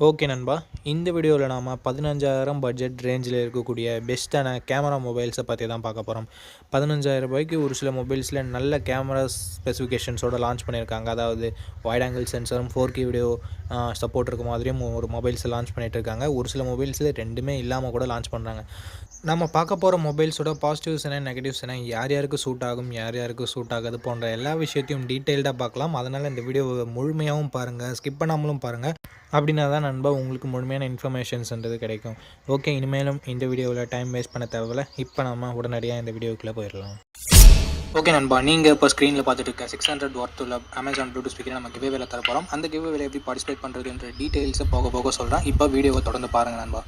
Okay நண்பா, இந்த வீடியோவில் நாம் 15,000 பட்ஜெட் ரேஞ்சில் இருக்கக்கூடிய பெஸ்ட்டான கேமரா மொபைல்ஸை பற்றி தான் பார்க்க போகிறோம். 15,000 ரூபாய்க்கு ஒரு சில மொபைல்ஸில் நல்ல கேமரா ஸ்பெசிஃபிகேஷன்ஸோடு லான்ச் பண்ணியிருக்காங்க. அதாவது வைட் ஆங்கிள் சென்சரும் 4K வீடியோ சப்போர்ட் இருக்க மாதிரியும் ஒரு மொபைல்ஸை லான்ச் பண்ணிகிட்டு இருக்காங்க. ஒரு சில மொபைல்ஸில் ரெண்டுமே இல்லாமல் கூட லான்ச் பண்ணுறாங்க. நம்ம பார்க்க போகிற மொபைல்ஸோட பாசிட்டிவ்ஸ் என்ன, நெகட்டிவ்ஸ் என்ன, யார் யாருக்கு சூட் ஆகும், யார் யாருக்கு சூட் ஆகாது போன்ற எல்லா விஷயத்தையும் டீட்டெயில்டாக பார்க்கலாம். அதனால் இந்த வீடியோவை முழுமையாகவும் பாருங்கள், ஸ்கிப் பண்ணாமலும் பாருங்கள். அப்படின்னா தான் நண்பா உங்களுக்கு முழுமையான இன்ஃபர்மேஷன்ஸ்ன்றது கிடைக்கும். ஓகே, இனிமேலும் இந்த வீடியோவில் டைம் வேஸ்ட் பண்ண தேவையில்ல. இப்போ நம்ம உடனடியாக இந்த வீடியோக்குள்ளே போயிடலாம். ஓகே நண்பா, நீங்கள் இப்போ ஸ்க்ரீனில் பார்த்துட்டு இருக்க 600 வாட் உள்ள அமேசான் ப்ளூடூத் ஸ்பீக்கரை நம்ம கிவ்வே வேலை தர போகிறோம். அந்த கிவ்வே வேலை எப்படி பார்ட்டிசிபேட் பண்ணுறதுன்ற டீட்டெயில்ஸை போக போக சொல்கிறேன். இப்போ வீடியோவை தொடர்ந்து பாருங்கள் நண்பா.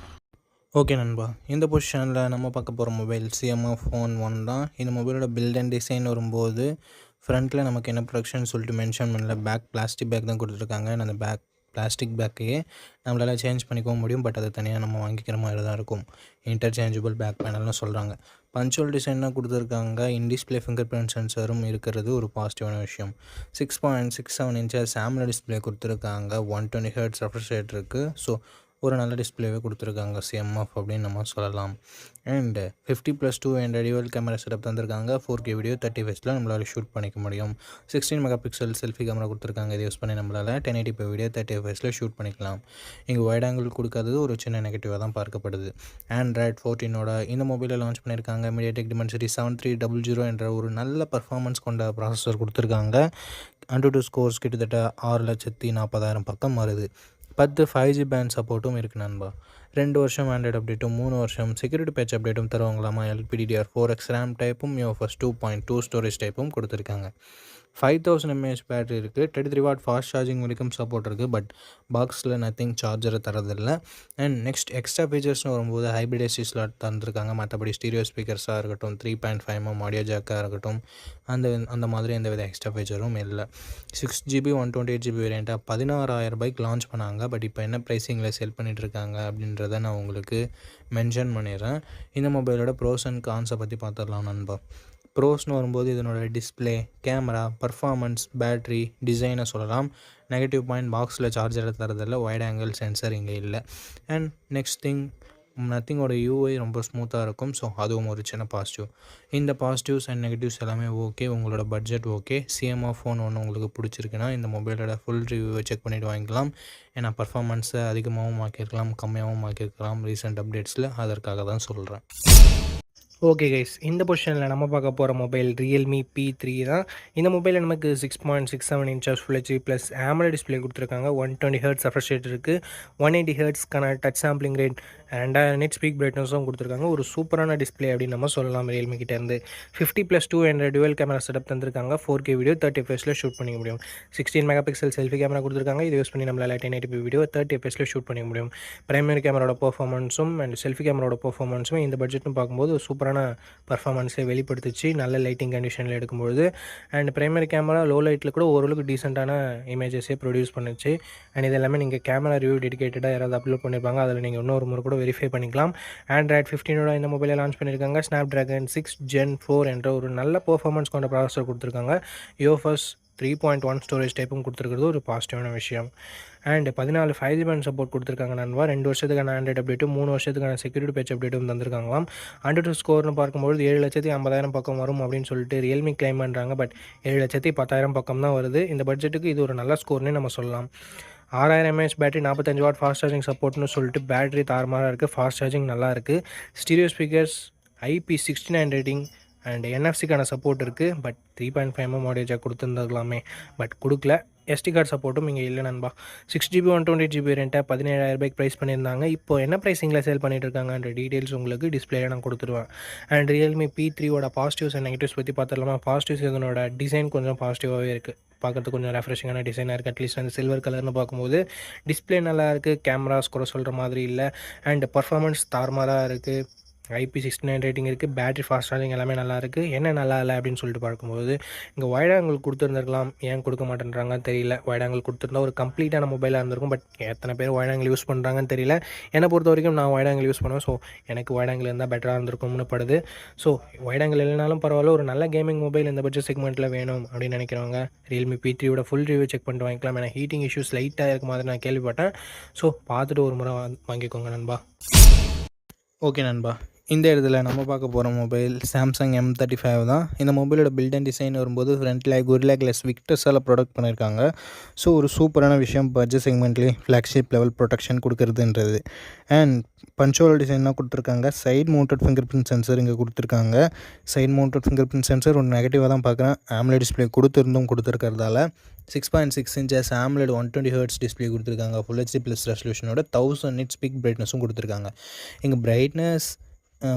ஓகே நண்பா, இந்த பொசிஷனில் நம்ம பார்க்க போகிற மொபைல் சிஎம்எஃப் ஃபோன் 1 தான். இந்த மொபைலோட பில்ட் அண்ட் டிசைன் வரும்போது ஃப்ரண்ட்டில் நமக்கு என்ன ப்ரொடக்ஷன் சொல்லிட்டு மென்ஷன் பண்ணல. பேக் பிளாஸ்டிக் பேக் தான் கொடுத்துருக்காங்க. அந்த பேக் பிளாஸ்டிக் பேக்கையே நம்மளால் சேஞ்ச் பண்ணிக்கவும் முடியும். பட் அதை தனியாக நம்ம வாங்கிக்கிற மாதிரி தான் இருக்கும். இன்டர்சேஞ்சபிள் பேக் பேனல்னு சொல்கிறாங்க. பஞ்சுவல் டிசைன் தான் கொடுத்துருக்காங்க. இன்டிஸ்பிளே ஃபிங்கர் பிரிண்ட் சென்சரும் இருக்கிறது ஒரு பாசிட்டிவான விஷயம். 6.67 இன்ச்சஸ் AMOLED டிஸ்பிளே கொடுத்துருக்காங்க. 120 Hz ரெஃப்ரெஷ் ரேட் இருக்குது. ஸோ ஒரு நல்ல டிஸ்பிளேவே கொடுத்துருக்காங்க சிஎம்எஃப் அப்படின்னு நம்ம சொல்லலாம். அண்ட் 50+2 என்ற டியூவல் கேமரா செட்டப் தந்திருக்காங்க. 4K வீடியோ 30 fps நம்மளால் ஷூட் பண்ணிக்க முடியும். 16 மெகாபிக்சல் செல்ஃபி கேமரா கொடுத்துருக்காங்க. இதை யூஸ் பண்ணி நம்மளால் 1080p வீடியோ 30 fps ஷூட் பண்ணிக்கலாம். இங்கே வைட் ஆங்கிள் கொடுக்காதது ஒரு சின்ன நெகட்டிவாக தான் பார்க்கப்படுது. ஆண்ட்ராய்ட் 14ஓட இந்த மொபைலை லான்ச் பண்ணியிருக்காங்க. MediaTek Dimensity 7300 என்ற ஒரு நல்ல பர்ஃபார்மன்ஸ் கொண்ட ப்ராசஸர் கொடுத்துருக்காங்க. AnTuTu ஸ்கோர்ஸ் கிட்டத்தட்ட 6,40,000 பக்கம் வருது. 10 5G பேண்ட் சப்போர்ட்டும் இருக்குது நண்பா. 2 வருஷம் ஆண்ட்ராய்டு அப்டேட்டும் 3 வருஷம் செக்யூரிட்டி பேட்ச் அப்டேட்டும் தருவாங்களாமா. LPDDR4X RAM டைப்பும் UFS 2.2 ஸ்டோரேஜ் டைப்பும் கொடுத்துருக்காங்க. 5000 mAh பேட்டரி இருக்குது. 33 வாட் ஃபாஸ்ட் சார்ஜிங் வரைக்கும் சப்போர்ட் இருக்குது. பட் பாக்ஸில் நத்திங் சார்ஜரை தரதில்லை. அண்ட் நெக்ஸ்ட் எக்ஸ்ட்ரா ஃபீச்சர்ஸ்னு வரும்போது ஹைப்ரிட் SD ஸ்லாட் தந்துருக்காங்க. மற்றபடி ஸ்டீரியோ ஸ்பீக்கர்ஸாக இருக்கட்டும், 3.5mm ஆடியோ ஜாக்காக இருக்கட்டும், அந்த மாதிரி எந்தவித எக்ஸ்ட்ரா ஃபீச்சரும் இல்லை. 6GB 128GB வேரியண்ட்டாக 16,000 ரூபாய்க்கு லான்ச் பண்ணாங்க. பட் இப்போ என்ன ப்ரைஸிங்கில் செல் பண்ணிகிட்ருக்காங்க அப்படின்றத நான் உங்களுக்கு மென்ஷன் பண்ணிடுறேன். இந்த மொபைலோட ப்ரோஸ் அண்ட் கான்ஸை பற்றி பார்த்துடலாம் நண்பா. ப்ரோஸ்னு வரும்போது இதனோட டிஸ்பிளே, கேமரா, பர்ஃபார்மன்ஸ், பேட்ரி, டிசைனை சொல்லலாம். நெகட்டிவ் பாயிண்ட், பாக்ஸில் சார்ஜரை தரதில்லை. வைட் ஆங்கிள் சென்சர் இங்கே இல்லை. அண்ட் நெக்ஸ்ட் திங், நத்திங்கோட UI ரொம்ப ஸ்மூத்தாக இருக்கும். ஸோ அதுவும் ஒரு சின்ன பாசிட்டிவ். இந்த பாசிட்டிவ்ஸ் அண்ட் நெகட்டிவ்ஸ் எல்லாமே ஓகே. உங்களோட பட்ஜெட் ஓகே. சிஎம்எஃப் ஃபோன் ஒன்று உங்களுக்கு பிடிச்சிருக்குன்னா இந்த மொபைலோட ஃபுல் ரிவ்யூவை செக் பண்ணிவிட்டு வாங்கிக்கலாம். ஏன்னா பர்ஃபார்மன்ஸை அதிகமாகவும் ஆக்கியிருக்கலாம், கம்மியாகவும் ஆக்கியிருக்கலாம் ரீசெண்ட் அப்டேட்ஸில். அதற்காக தான் சொல்கிறேன். ஓகே கைஸ், இந்த பொசிஷனில் நம்ம பார்க்க போகிற மொபைல் Realme P3 தான். இந்த மொபைலில் நமக்கு 6.67 inches full HD plus AMOLED display கொடுத்துருக்காங்க. 120 Hz ரெஃப்ரெஷ் ரேட் இருக்குது. 180 Hzக்கான touch sampling rate and nits peak பிரைட்னஸும் கொடுத்துருக்காங்க. ஒரு சூப்பரான டிஸ்பிளே அப்படின்னு நம்ம சொல்லலாம் Realme கிட்டேருந்து. 50+2 என்ற டுவல் கேமரா செட்டப் தந்திருக்காங்க. 4K வீடியோ 30 fps ஷூட் பண்ணிக்க முடியும். 16 மெகாபிக்சல் செல்ஃபி கேமரா கொடுத்துருக்காங்க. இதை யூஸ் பண்ணி நம்மளால் 1080p வீடியோ 30 fps ஷூட் பண்ணிக்க முடியும். பிரைமரி கேமராவோட பர்ஃபார்மன்ஸும் அண்ட் செல்ஃபி கேமராவோட பர்ஃபார்மன்ஸும் இந்த பட்ஜெட்னு பார்க்கும்போது சூப்பரான பர்ஃபார்மன்ஸை வெளிப்படுத்துச்சு நல்ல லைட்டிங் கண்டிஷனில் எடுக்கும்போது. அண்ட் பிரைமரி கேமரா லோ லைட்டில் கூட ஓரளவுக்கு டீசெண்டான இமேஜஸே ப்ரொடியூஸ் பண்ணுச்சு. அண்ட் இது எல்லாமே நீங்கள் கேமரா ரிவ்யூ டெடிகேட்டடாக யாராவது அப்லோட் பண்ணியிருப்பாங்க, அதில் நீங்கள் இன்னொரு முறை கூட வெரிஃபை பண்ணிக்கலாம். ஆண்ட்ராய்ட் 15ஓட இந்த மொபைலை லான்ச் பண்ணியிருக்காங்க. Snapdragon 6 Gen 4 என்ற ஒரு நல்ல பர்ஃபார்மன்ஸ் கொண்ட ப்ராசஸர் கொடுத்துருக்காங்க. UFS 3.1 ஸ்டோரேஜ் டைப்பும் கொடுத்துருக்கிறது ஒரு பாசிட்டிவான விஷயம். அண்ட் 14 5G பேண்ட் சப்போர்ட் கொடுத்துருக்காங்க நண்பா. 2 வருஷத்துக்கான ஆண்ட்ராய்டு அப்டேட்டும் 3 வருஷத்துக்கான செக்யூரிட்டி பேட்ச் அப்டேட்டும் தந்திருக்காங்களாம். AnTuTu ஸ்கோர்னு பார்க்கும்போது 7,50,000 பக்கம் வரும் அப்படின்னு சொல்லிட்டு Realme கிளைம் பண்ணுறாங்க. பட் 7,10,000 பக்கம் தான் வருது. இந்த பட்ஜெட்டுக்கு இது ஒரு நல்ல ஸ்கோர்னே நம்ம சொல்லலாம். 6000 mAh battery, 45 watt fast charging சப்போர்ட்னு சொல்லிட்டு பேட்டரி தாறுமாறாக இருக்குது. ஃபாஸ்ட் சார்ஜிங் நல்லா இருக்குது. Stereo speakers, IP69 rating and NFC-க்கான சப்போர்ட் இருக்குது. பட் 3.5mm ஆடியோ ஜாக் கொடுத்துருந்துருக்கலாமே, பட் கொடுக்கல. SD கார்டு சப்போர்ட்டும் இங்கே இல்லை நண்பா. 6GB 128GB வேரியண்ட்டாக 17,000 ரூபாய்க்கு ப்ரைஸ் பண்ணியிருந்தாங்க. இப்போ என்ன ப்ரைஸிங்கில் சேல் பண்ணிட்டு இருக்காங்கன்ற டீட்டெயில்ஸ் உங்களுக்கு டிஸ்பிளேல நான் கொடுத்துருவேன். அண்ட் Realme P3ஓட பாசிட்டிவ்ஸ் அண்ட் நெகட்டிவ்ஸ் பற்றி பார்த்துடலாமா. பாசிட்டிவ்ஸ் இதனோட டிசைன் கொஞ்சம் பாசிட்டிவாகவே இருக்குது. பார்க்குறதுக்கு கொஞ்சம் ரெஃப்ரெஷிங்கான டிசைனாக இருக்குது. அட்லீஸ்ட் அந்த சில்வர் கலர்னு பார்க்கும்போது டிஸ்பிளே நல்லா இருக்குது. கேமராஸ் கூட சொல்கிற மாதிரி இல்லை. அண்ட் பர்ஃபார்மன்ஸ் தாறுமாறாக இருக்குது. IP69 ரேட்டிங் இருக்குது. பேட்டரி ஃபாஸ்ட் சார்ஜிங் எல்லாமே நல்லாயிருக்கு. என்ன நல்லா இல்லை அப்படின்னு சொல்லிட்டு பார்க்கும்போது, இங்கே வைட் ஆங்கிள் கொடுத்துருந்துருக்கலாம், ஏன் கொடுக்க மாட்டேன்றாங்கன்னு தெரியல. வைட் ஆங்கிள் கொடுத்துருந்தா ஒரு கம்ப்ளீட்டான மொபைலாக இருந்திருக்கும். பட் எத்தனை பேர் வைட் ஆங்கிள் யூஸ் பண்ணுறாங்கன்னு தெரியல. என்னை பொறுத்த வரைக்கும் நான் வைட் ஆங்கிள் யூஸ் பண்ணுவேன். ஸோ எனக்கு வைட் ஆங்கிள் இருந்தால் பெட்டராக இருந்திருக்கும்னு படுது. ஸோ வைட் ஆங்கிள் இல்லைனாலும் பரவாயில்ல, ஒரு நல்ல கேமிங் மொபைல் இந்த பட்ஜெட் செக்மெண்ட்டில் வேணும் அப்படின்னு நினைக்கிறவங்க Realme P3யோட ஃபுல் ரிவ்யூ செக் பண்ணிட்டு வாங்கிக்கலாம். ஏன்னா ஹீட்டிங் இஷ்யூஸ் லைட்டாக இருக்க மாதிரி நான் கேள்விப்பட்டேன். ஸோ பார்த்துட்டு ஒரு முறை வாங்கிக்கோங்க நண்பா. ஓகே நண்பா, இந்த இடத்துல நம்ம பார்க்க போகிற மொபைல் சாம்சங் M35 தான். இந்த மொபைலோட பில்ட் அண்ட் டிசைன் வரும்போது ஃப்ரண்ட்டில் Gorilla Glass Victusஸால் ப்ரொடக்ட் பண்ணியிருக்காங்க. ஸோ ஒரு சூப்பரான விஷயம் பட்ஜெட் செக்மெண்ட்லேயே ஃப்ளாக்ஷிப் லெவல் ப்ரொடெக்ஷன் கொடுக்குறதுன்றது. அண்ட் பஞ்சோல் டிசைன் தான் கொடுத்துருக்காங்க. Side mounted fingerprint sensor இங்கே கொடுத்துருக்காங்க. Side mounted fingerprint sensor ஒரு நெகட்டிவாக தான் பார்க்குறேன். AMOLED டிஸ்பிளே கொடுத்துருக்கிறதால 6.6 inches AMOLED 120 Hz டிஸ்பிளே கொடுத்துருக்காங்க. Full HD+ ரெசல்யூஷனோட 1000 nits பீக் பிரைட்னஸும் கொடுத்துருக்காங்க. இங்கே பிரைட்னஸ்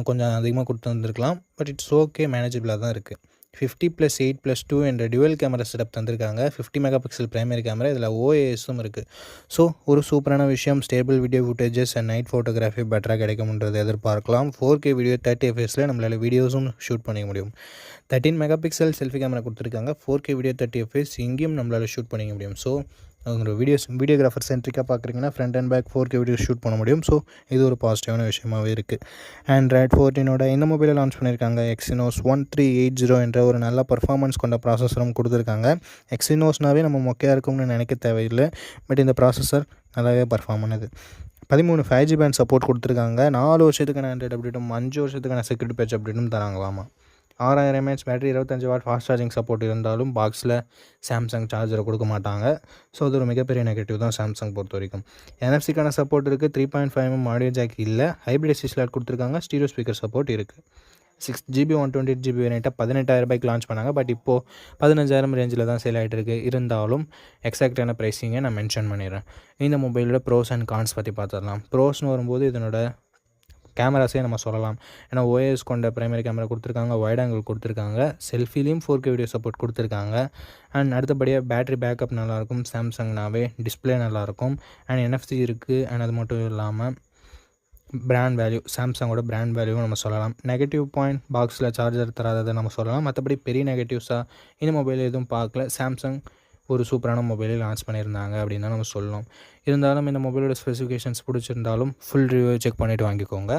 கொஞ்சம் அதிகமாக கொடுத்துருந்துருக்கலாம். பட் இட்ஸ் ஓகே, மேனேஜபிளாக தான் இருக்குது. 50+8+2 என்ற டியூவல் கேமரா செட்டப் தந்திருக்காங்க. 50 மெகாபிக்சல் பிரைமரி கேமரா, இதில் OISம் இருக்குது. ஸோ ஒரு சூப்பரான விஷயம், stable video footages and night photography பெட்டராக கிடைக்கும்ன்றது எதிர்பார்க்கலாம். 4K வீடியோ 30 fps நம்மளால் வீடியோஸும் ஷூட் பண்ணிக்க முடியும். 13 மெகாபிக்சல் செல்ஃபி கேமரா கொடுத்துருக்காங்க. 4K வீடியோ 30 fps இங்கேயும் நம்மளால் ஷூட் பண்ணிக்க முடியும். ஸோ அவங்க வீடியோகிராஃபர் சென்ட்ரிக்காக பார்க்குறீங்கன்னா front and back 4K video shoot பண்ண முடியும். ஸோ இது ஒரு பாசிட்டிவான விஷயமாகவே இருக்குது. Android 14ஓட இந்த மொபைலை லான்ச் பண்ணியிருக்காங்க. Exynos 1380 என்ற ஒரு நல்ல பர்ஃபார்மன்ஸ் கொண்ட ப்ராசஸரும் கொடுத்துருக்காங்க. Exynosனாவே நம்ம மொக்கையாக இருக்கும்னு நினைக்க தேவையில்லை. பட் இந்த ப்ராசஸர் நல்லாவே பர்ஃபார்ம் பண்ணுது. 13 5G பேண்ட் சப்போர்ட் கொடுத்துருக்காங்க. 4 வருஷத்துக்கான ஆண்ட்ராய்டு அப்டேட்டும் 5 வருஷத்துக்கான செக்யூரிட்டி பேட்ச் அப்டேட்டும் தராங்களாமா. 6000 mAh battery, 25 what fast charging support இருந்தாலும் பாக்ஸில் சாம்சங் சார்ஜரை கொடுக்க மாட்டாங்க. ஸோ அது ஒரு மிகப்பெரிய நெகட்டிவ் தான் சாம்சங் பொறுத்த வரைக்கும். NFC-க்கான சப்போர்ட் இருக்குது. 3.5mm ஆடியோ ஜாக் இல்லை. ஹைப்ரிட் SSD ஸ்லாட் கொடுத்துருக்காங்க. ஸ்டீரியோ ஸ்பீக்கர் சப்போர்ட் இருக்குது. 6GB 128GB வேரியண்ட்டாக 18,000 ரூபாய்க்கு லான்ச் பண்ணாங்க. பட் இப்போது 15,000 ரேஞ்சில் தான் சேல் ஆகிட்டு இருக்குது. இருந்தாலும் எக்ஸாக்டான ப்ரைஸிங்கை நான் மென்ஷன் பண்ணிடுறேன். இந்த மொபைலோட ப்ரோஸ் அண்ட் கான்ஸ் பற்றி பார்த்துடலாம். ப்ரோஸ்னு வரும்போது இதனோட கேமராஸே நம்ம சொல்லலாம். ஏன்னா OIS கொண்ட பிரைமரி கேமரா கொடுத்துருக்காங்க. வைட் ஆங்கிள் கொடுத்துருக்காங்க. செல்ஃபிலையும் 4K வீடியோ சப்போர்ட் கொடுத்துருக்காங்க. அண்ட் அடுத்தபடியாக பேட்டரி பேக்கப் நல்லாயிருக்கும். சாம்சங்னாவே டிஸ்பிளே நல்லாயிருக்கும். அண்ட் NFC இருக்குது. அண்ட் அது மட்டும் இல்லாமல் பிராண்ட் வேல்யூ, சாம்சங்கோட பிராண்ட் வேல்யூவும் நம்ம சொல்லலாம். நெகட்டிவ் பாயிண்ட், பாக்ஸில் சார்ஜர் தராததை நம்ம சொல்லலாம். மற்றபடி பெரிய நெகட்டிவ்ஸாக இந்த மொபைல் எதுவும் பார்க்கல. சாம்சங் ஒரு சூப்பரான மொபைலை லான்ச் பண்ணியிருந்தாங்க அப்படின்னு தான் நம்ம சொல்லணும். இருந்தாலும் இந்த மொபைலோட ஸ்பெசிஃபிகேஷன்ஸ் பிடிச்சிருந்தாலும் ஃபுல் ரிவ்யூ செக் பண்ணிவிட்டு வாங்கிக்கோங்க.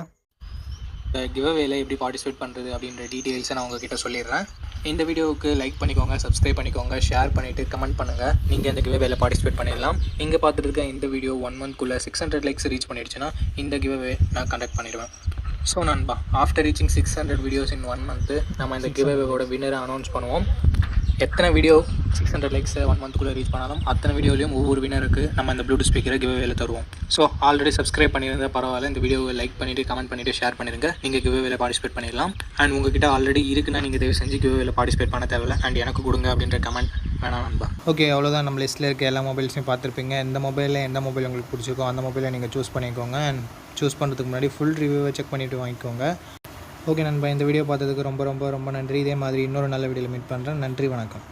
இந்த கிவ்அவேல எப்படி பார்ட்டிசிபேட் பண்ணுறது அப்படின்ற டீட்டெயில்ஸை நான் உங்ககிட்ட சொல்லிடுறேன். இந்த வீடியோவுக்கு லைக் பண்ணிக்கோங்க, சப்ஸ்கிரைப் பண்ணிக்கோங்க, ஷேர் பண்ணிவிட்டு கமெண்ட் பண்ணுங்கள். நீங்கள் இந்த கிவ்அவேல பார்ட்டிசிபேட் பண்ணிடலாம். நீங்கள் பார்த்துட்டு இருக்க இந்த வீடியோ 1 monthக்குள்ளே 600 likes ரீச் பண்ணிடுச்சுன்னா இந்த கிவ்அவே நான் கண்டக்ட் பண்ணிடுவேன். ஸோ நண்பா, ஆஃப்டர் ரீச்சிங் 600 வீடியோஸ் இன் 1 month நம்ம இந்த கிவ்அவேவோட வின்னரை அனௌன்ஸ் பண்ணுவோம். எத்தனை வீடியோ 600 likes 1 monthக்குள்ளே ரீச் பண்ணாலும் அத்தனை வீடியோலையும் ஒவ்வொரு வினருக்கு நம்ம இந்த ப்ளூடூத் ஸ்பீக்கரை கிவ்அவேல தருவோம். ஸோ ஆல்ரெடி சப்ஸ்கிரைப் பண்ணியிருந்தா பரவாயில்ல, இந்த வீடியோவை லைக் பண்ணிவிட்டு கமெண்ட் பண்ணிவிட்டு ஷேர் பண்ணிடுங்க. நீங்கள் கிவ்அவேல பார்ட்டிசிபேட் பண்ணிடலாம். அண்ட் உங்ககிட்ட ஆல்ரெடி இருக்குன்னா நீங்கள் தயவு செஞ்சு கிவ்அவேல பார்ட்டிசிபேட் பண்ண தேவையில்லை. அண்ட் எனக்கு கொடுங்க அப்படின்ற கமெண்ட் வேணாம் நண்பா. ஓகே, அவ்வளோதான். நம்ம லிஸ்ட்டில் இருக்க எல்லா மொபைல்ஸையும் பார்த்துருப்பீங்க. எந்த மொபைலில் எந்த மொபைல் உங்களுக்கு பிடிச்சிருக்கோ அந்த மொபைலை நீங்கள் சூஸ் பண்ணிக்கோங்க. அண்ட் சூஸ் பண்ணுறதுக்கு முன்னாடி ஃபுல் ரிவ்யூவை செக் பண்ணிவிட்டு வாங்கிக்கோங்க. ஓகே நண்பா, இந்த வீடியோ பார்த்ததுக்கு ரொம்ப ரொம்ப ரொம்ப நன்றி. இதே மாதிரி இன்னொரு நல்ல வீடியோவில் மீட் பண்ணுறேன். நன்றி, வணக்கம்.